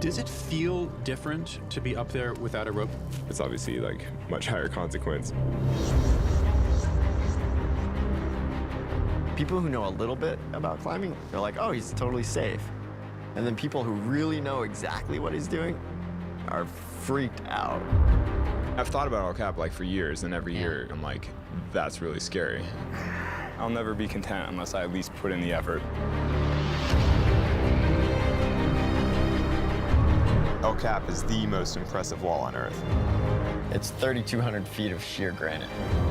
Does it feel different to be up there without a rope? It's obviously like much higher consequence. People who know a little bit about climbing, they're like, oh, he's totally safe. And then people who really know exactly what he's doing are freaked out. I've thought about El Cap like for years, and every year I'm like, that's really scary. I'll never be content unless I at least put in the effort. El Cap is the most impressive wall on Earth. It's 3,200 feet of sheer granite.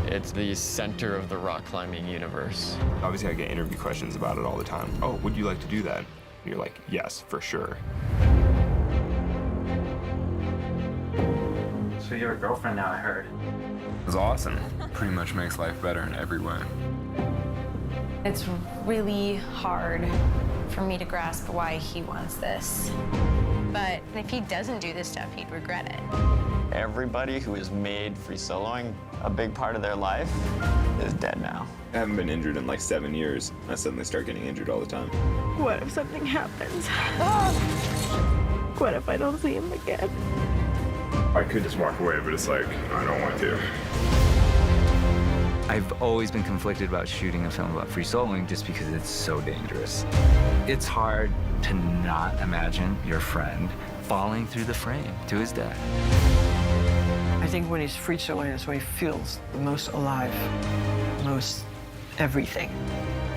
It's the center of the rock climbing universe. Obviously, I get interview questions about it all the time. Oh, would you like to do that? And you're like, yes, for sure. So you have a girlfriend now, I heard. It was awesome. Pretty much makes life better in every way. It's really hard for me to grasp why he wants this. But if he doesn't do this stuff, he'd regret it. Everybody who has made free soloing a big part of their life is dead now. I haven't been injured in like 7 years. I suddenly start getting injured all the time. What if something happens? What if I don't see him again? I could just walk away, but it's like, I don't want to. I've always been conflicted about shooting a film about free soloing just because it's so dangerous. It's hard to not imagine your friend falling through the frame to his death. I think when he's free soloing, that's when he feels the most alive, most everything.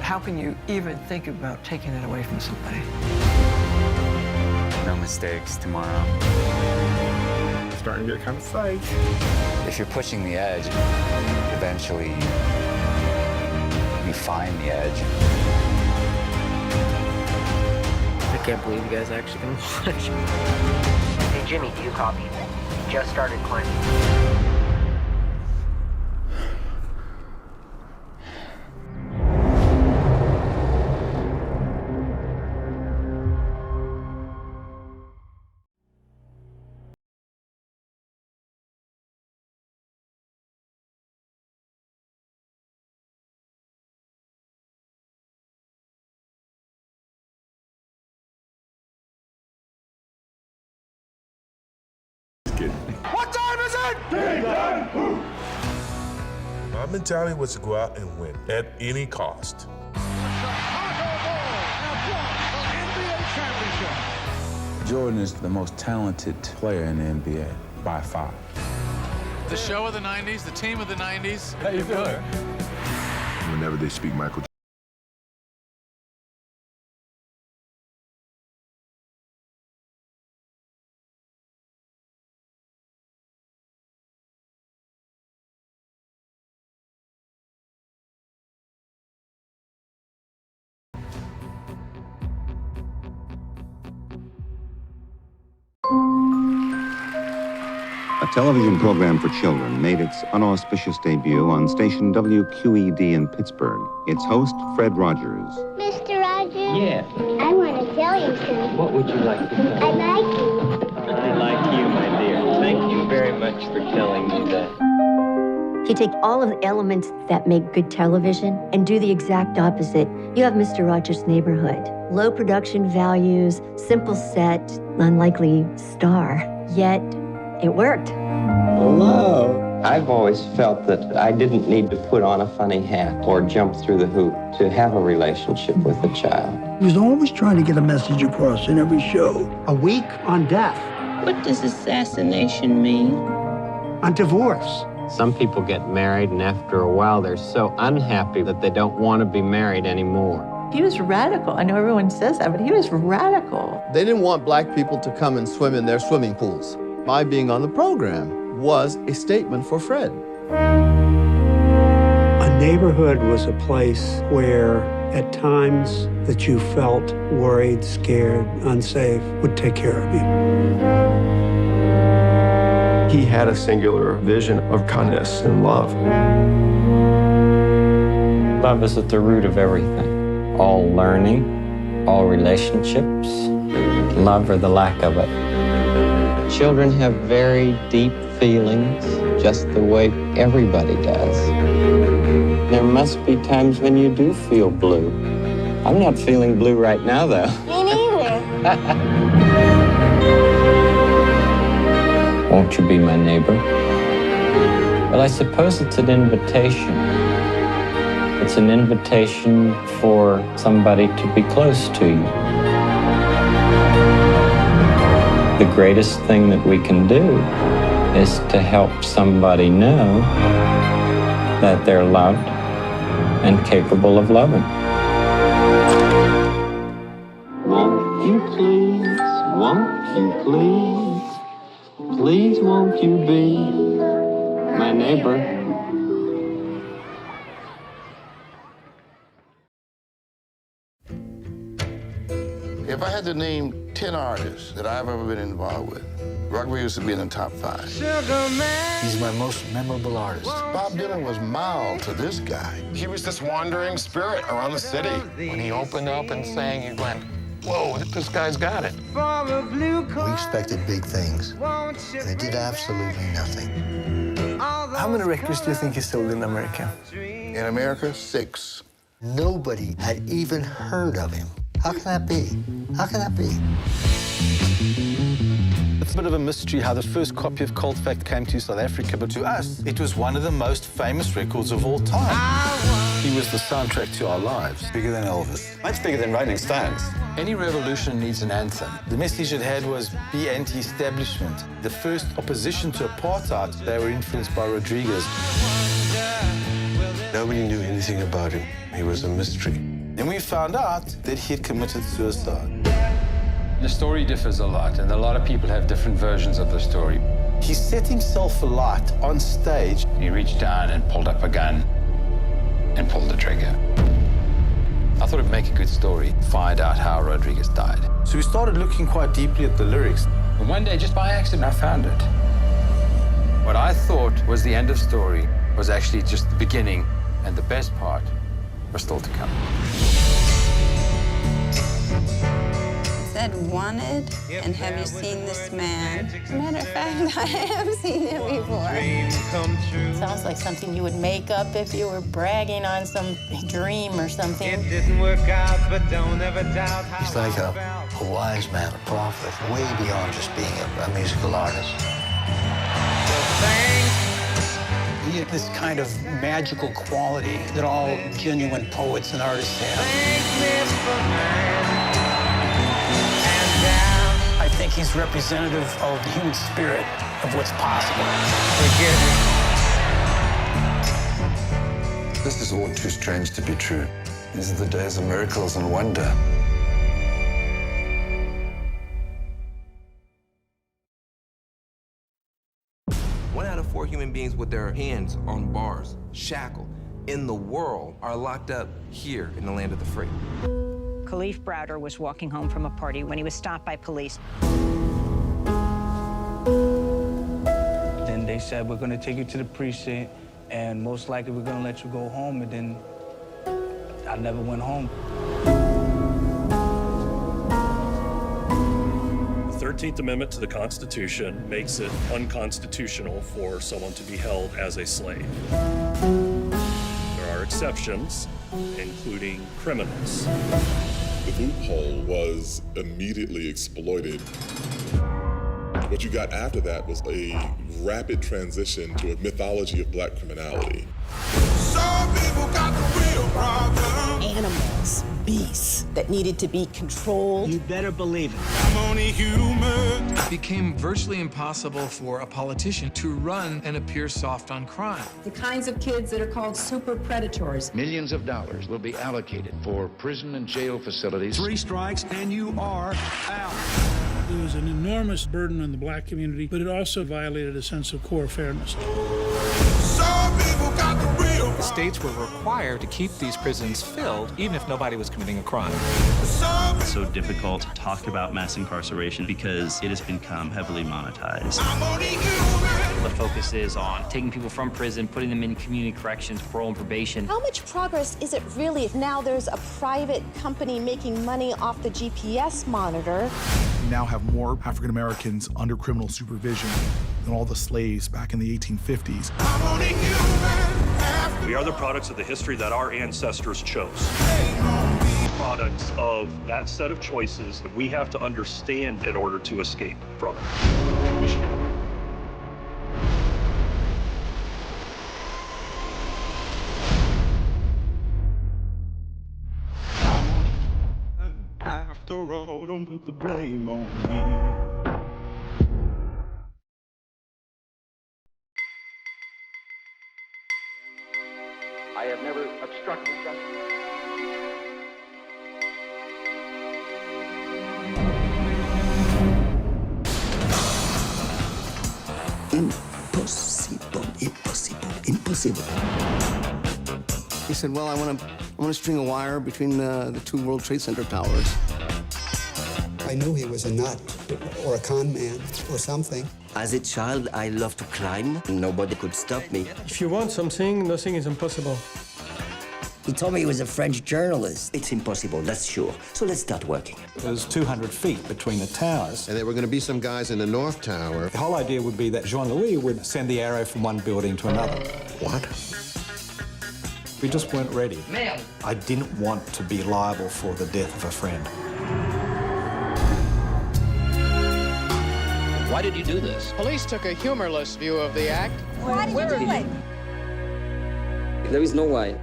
How can you even think about taking it away from somebody? No mistakes tomorrow. I'm starting to get kind of psyched. If you're pushing the edge, eventually you find the edge. I can't believe you guys actually can watch. Hey, Jimmy, do you copy? Just started climbing. What time is it? My mentality was to go out and win at any cost. Jordan is the most talented player in the NBA by far. The show of the 90s, the team of the 90s. How you feeling? Whenever they speak Michael A television program for children made its unauspicious debut on station WQED in Pittsburgh. Its host, Fred Rogers. Mr. Rogers? Yes? I want to tell you something. What would you like to tell me? I like you. I like you, my dear. Thank you very much for telling me that. You take all of the elements that make good television and do the exact opposite. You have Mr. Rogers' Neighborhood. Low production values, simple set, unlikely star. Yet, it worked. Hello. I've always felt that I didn't need to put on a funny hat or jump through the hoop to have a relationship with a child. He was always trying to get a message across in every show. A week on death. What does assassination mean? On divorce. Some people get married, and after a while, they're so unhappy that they don't want to be married anymore. He was radical. I know everyone says that, but he was radical. They didn't want black people to come and swim in their swimming pools. My being on the program was a statement for Fred. A neighborhood was a place where, at times that you felt worried, scared, unsafe, would take care of you. He had a singular vision of kindness and love. Love is at the root of everything. All learning, all relationships, love or the lack of it. Children have very deep feelings, just the way everybody does. There must be times when you do feel blue. I'm not feeling blue right now, though. Me neither. Won't you be my neighbor? Well, I suppose it's an invitation. It's an invitation for somebody to be close to you. The greatest thing that we can do is to help somebody know that they're loved and capable of loving. Won't you please, won't you please, please won't you be my neighbor? If I had to name 10 artists that I've ever been involved with, Rugby used to be in the top 5. He's my most memorable artist. Bob Dylan was mild to this guy. He was this wandering spirit around the city. When he opened up and sang, he went, whoa, this guy's got it. We expected big things, and they did absolutely nothing. How many records do you think he sold in America? In America, 6. Nobody had even heard of him. How can that be? How can that be? It's a bit of a mystery how the first copy of Cold Fact came to South Africa, but to us, it was one of the most famous records of all time. He was the soundtrack to our lives. Bigger than Elvis. Much bigger than Rolling Stones. Any revolution needs an anthem. The message it had was be anti-establishment. The first opposition to apartheid, they were influenced by Rodriguez. Nobody knew anything about him. He was a mystery. Then we found out that he had committed suicide. The story differs a lot, and a lot of people have different versions of the story. He set himself alight on stage. He reached down and pulled up a gun and pulled the trigger. I thought it'd make a good story, find out how Rodriguez died. So we started looking quite deeply at the lyrics. And one day, just by accident, I found it. What I thought was the end of story was actually just the beginning, and the best part was still to come. Said wanted, and have you seen this man? As a matter of fact, I have seen him before. Sounds like something you would make up if you were bragging on some dream or something. It didn't work out, but don't ever doubt how. He's like a wise man, a prophet, way beyond just being a musical artist. He had this kind of magical quality that all genuine poets and artists have. I think he's representative of the human spirit, of what's possible. This is all too strange to be true. These are the days of miracles and wonder. One out of 4 human beings with their hands on bars, shackled, in the world are locked up here in the land of the free. Khalif Browder was walking home from a party when he was stopped by police. Then they said, we're going to take you to the precinct, and most likely we're going to let you go home, and then I never went home. The 13th Amendment to the Constitution makes it unconstitutional for someone to be held as a slave. There are exceptions, including criminals. The loophole was immediately exploited. What you got after that was a rapid transition to a mythology of black criminality. Some people got the real problem. Animals, beasts that needed to be controlled. You better believe it. I'm only human. It became virtually impossible for a politician to run and appear soft on crime. The kinds of kids that are called super predators. Millions of dollars will be allocated for prison and jail facilities. 3 strikes and you are out. It was an enormous burden on the black community, but it also violated a sense of core fairness. Some people got the real problem. States were required to keep these prisons filled, even if nobody was committing a crime. It's so difficult to talk about mass incarceration because it has become heavily monetized. I'm only human. The focus is on taking people from prison, putting them in community corrections, parole and probation. How much progress is it really if now there's a private company making money off the GPS monitor? We now have more African Americans under criminal supervision than all the slaves back in the 1850s. I'm only human. We are the products of the history that our ancestors chose. Products of that set of choices that we have to understand in order to escape from it. Don't put the blame on me. I have never obstructed justice. Impossible. He said, well, I want to string a wire between the two World Trade Center towers. I knew he was a nut or a con man or something. As a child, I loved to climb. Nobody could stop me. If you want something, nothing is impossible. He told me he was a French journalist. It's impossible, that's sure. So let's start working. There's 200 feet between the towers. And there were going to be some guys in the North Tower. The whole idea would be that Jean-Louis would send the arrow from one building to another. What? We just weren't ready. Ma'am. I didn't want to be liable for the death of a friend. Why did you do this? Police took a humorless view of the act. Why did you do it? There is no why.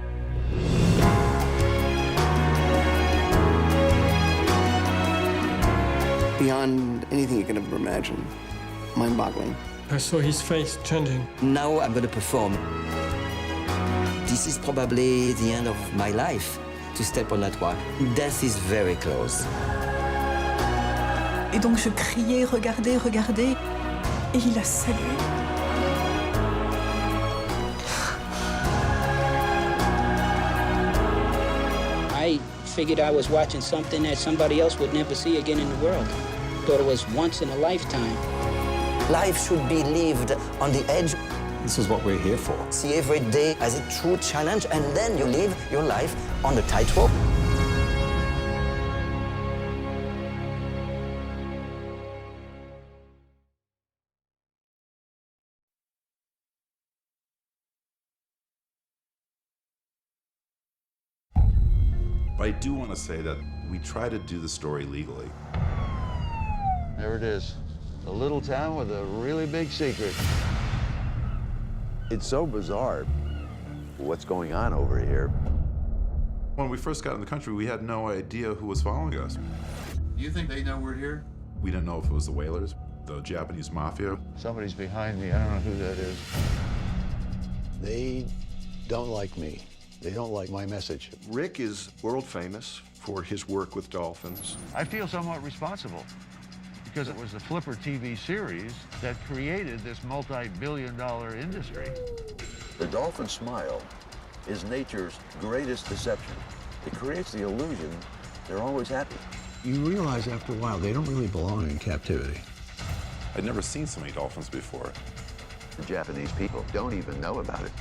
Beyond anything you can ever imagine. Mind-boggling. I saw his face changing. Now I'm going to perform. This is probably the end of my life, to step on that wire. Death is very close. Et donc je criais, regardez, regardez. Et il a salué. I figured I was watching something that somebody else would never see again in the world. Thought it was once in a lifetime. Life should be lived on the edge. This is what we're here for. See every day as a true challenge, and then you live your life on the tightrope. But I do want to say that we try to do the story legally. There it is. A little town with a really big secret. It's so bizarre what's going on over here. When we first got in the country, we had no idea who was following us. You think they know we're here? We didn't know if it was the whalers, the Japanese mafia. Somebody's behind me. I don't know who that is. They don't like me. They don't like my message. Rick is world famous for his work with dolphins. I feel somewhat responsible because it was the Flipper TV series that created this multi-billion-dollar industry. The dolphin smile is nature's greatest deception. It creates the illusion they're always happy. You realize after a while they don't really belong in captivity. I'd never seen so many dolphins before. The Japanese people don't even know about it.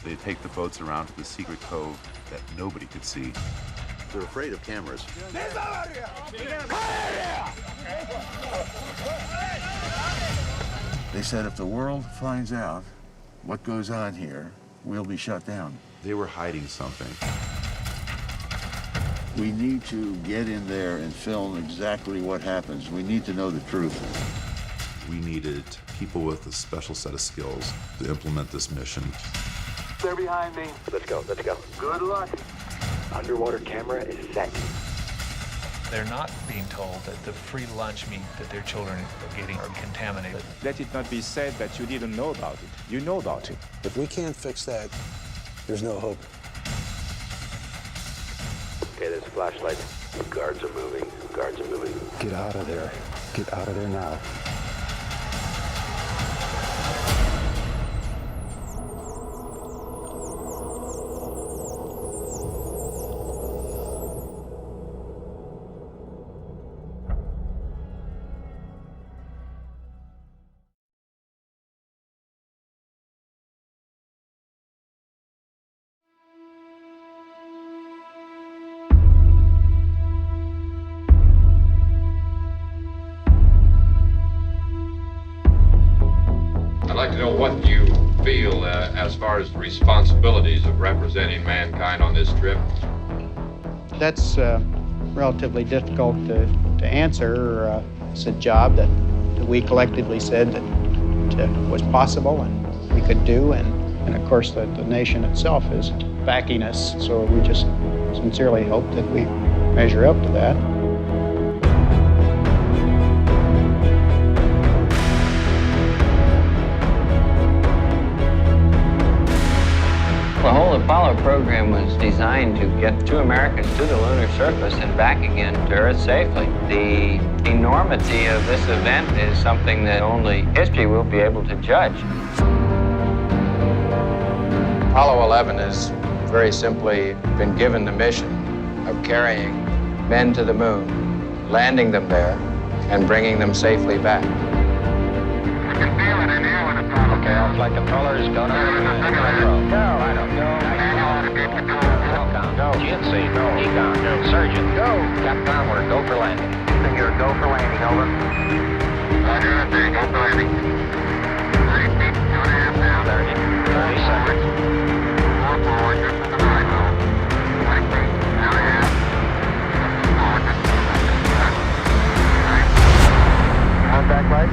They take the boats around to the secret cove that nobody could see. They're afraid of cameras. They said if the world finds out what goes on here, we'll be shut down. They were hiding something. We need to get in there and film exactly what happens. We need to know the truth. We needed people with a special set of skills to implement this mission. They're behind me. Let's go, let's go. Good luck. Underwater camera is set. They're not being told that the free lunch meat that their children are getting are contaminated. Let it not be said that you didn't know about it. You know about it. If we can't fix that, there's no hope. Okay, there's a flashlight. Guards are moving. Guards are moving. Get out of there. Get out of there now. I'd like to know what you feel as far as the responsibilities of representing mankind on this trip. That's relatively difficult to answer. It's a job that we collectively said that was possible and we could do, and of course the nation itself is backing us, so we just sincerely hope that we measure up to that. The whole Apollo program was designed to get 2 Americans to the lunar surface and back again to Earth safely. The enormity of this event is something that only history will be able to judge. Apollo 11 has very simply been given the mission of carrying men to the moon, landing them there, and bringing them safely back. Okay, I'll flight controllers, go to go. Go, I don't go. Go. GNC, go. Econ, go. Surgeon, go. Capcom, we're go for landing. You're go for landing, over. Roger, go for landing. 30 feet, 2.5 now. 30 seconds. 4 forward, just to the right, go. 20 feet, 2.5. Forward, just to the right. Contact light.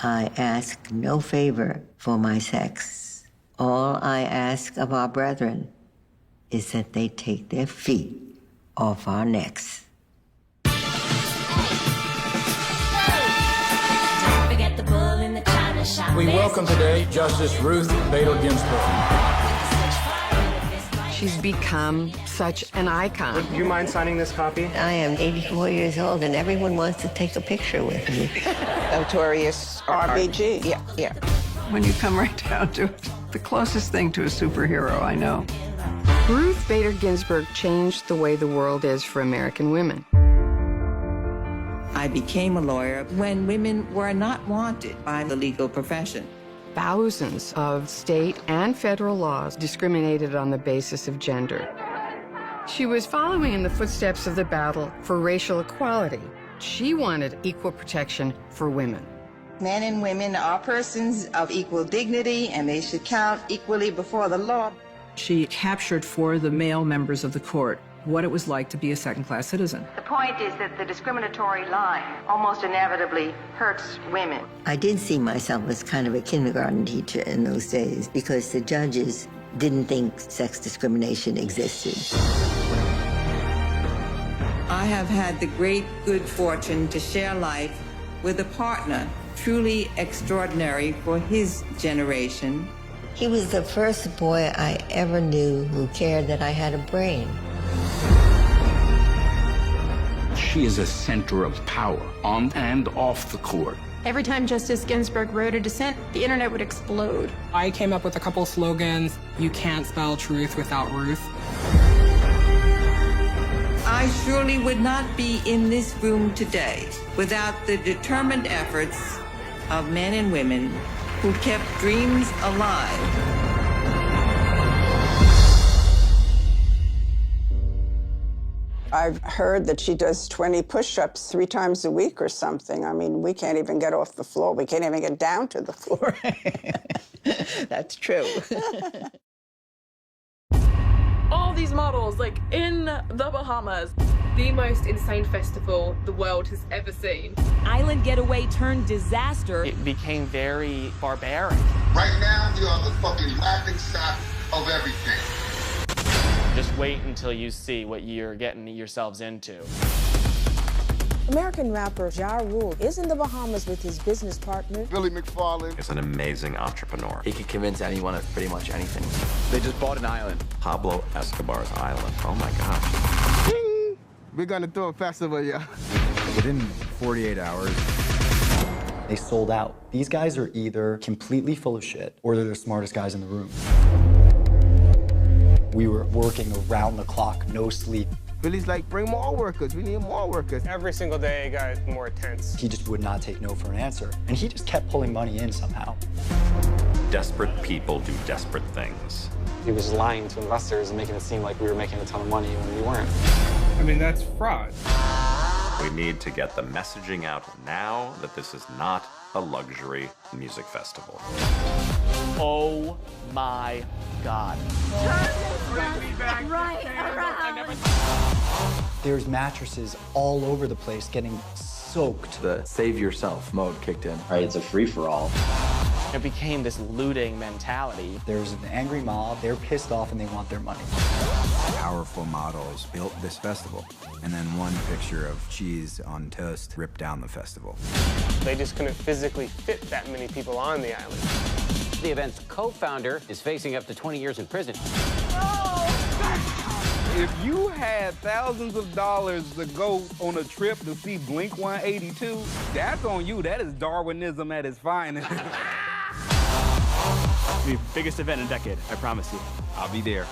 I ask no favor for my sex. All I ask of our brethren is that they take their feet off our necks. We welcome today Justice Ruth Bader Ginsburg. She's become such an icon. Do you mind signing this copy? I am 84 years old and everyone wants to take a picture with me. Notorious RBG. Yeah. When you come right down to it, the closest thing to a superhero I know. Ruth Bader Ginsburg changed the way the world is for American women. I became a lawyer when women were not wanted by the legal profession. Thousands of state and federal laws discriminated on the basis of gender. She was following in the footsteps of the battle for racial equality. She wanted equal protection for women. Men and women are persons of equal dignity, and they should count equally before the law. She captured for the male members of the court what it was like to be a second-class citizen. The point is that the discriminatory line almost inevitably hurts women. I did see myself as kind of a kindergarten teacher in those days because the judges didn't think sex discrimination existed. I have had the great good fortune to share life with a partner truly extraordinary for his generation. He was the first boy I ever knew who cared that I had a brain. She is a center of power on and off the court. Every time Justice Ginsburg wrote a dissent, the internet would explode. I came up with a couple slogans. You can't spell truth without Ruth. I surely would not be in this room today without the determined efforts of men and women who kept dreams alive. I've heard that she does 20 push-ups 3 times a week or something. I mean, we can't even get off the floor. We can't even get down to the floor. That's true. All these models, like, in the Bahamas. The most insane festival the world has ever seen. Island getaway turned disaster. It became very barbaric. Right now, we are the fucking laughing stock of everything. Just wait until you see what you're getting yourselves into. American rapper Ja Rule is in the Bahamas with his business partner, Billy McFarlane. Is an amazing entrepreneur. He can convince anyone of pretty much anything. They just bought an island. Pablo Escobar's island. Oh my gosh. Ding! We're gonna throw a festival, yeah. Within 48 hours, they sold out. These guys are either completely full of shit or they're the smartest guys in the room. We were working around the clock, no sleep. Billy's like, bring more workers. We need more workers. Every single day it got more tense. He just would not take no for an answer. And he just kept pulling money in somehow. Desperate people do desperate things. He was lying to investors and making it seem like we were making a ton of money when we weren't. I mean, that's fraud. We need to get the messaging out now that this is not a luxury music festival. Oh my God. Turn this right around. There's mattresses all over the place getting soaked. The save yourself mode kicked in. Right, it's a free-for-all. It became this looting mentality. There's an angry mob, they're pissed off and they want their money. Powerful models built this festival, and then one picture of cheese on toast ripped down the festival. They just couldn't physically fit that many people on the island. The event's co-founder is facing up to 20 years in prison. If you had thousands of dollars to go on a trip to see Blink 182, that's on you. That is Darwinism at its finest. The biggest event in a decade, I promise you. I'll be there.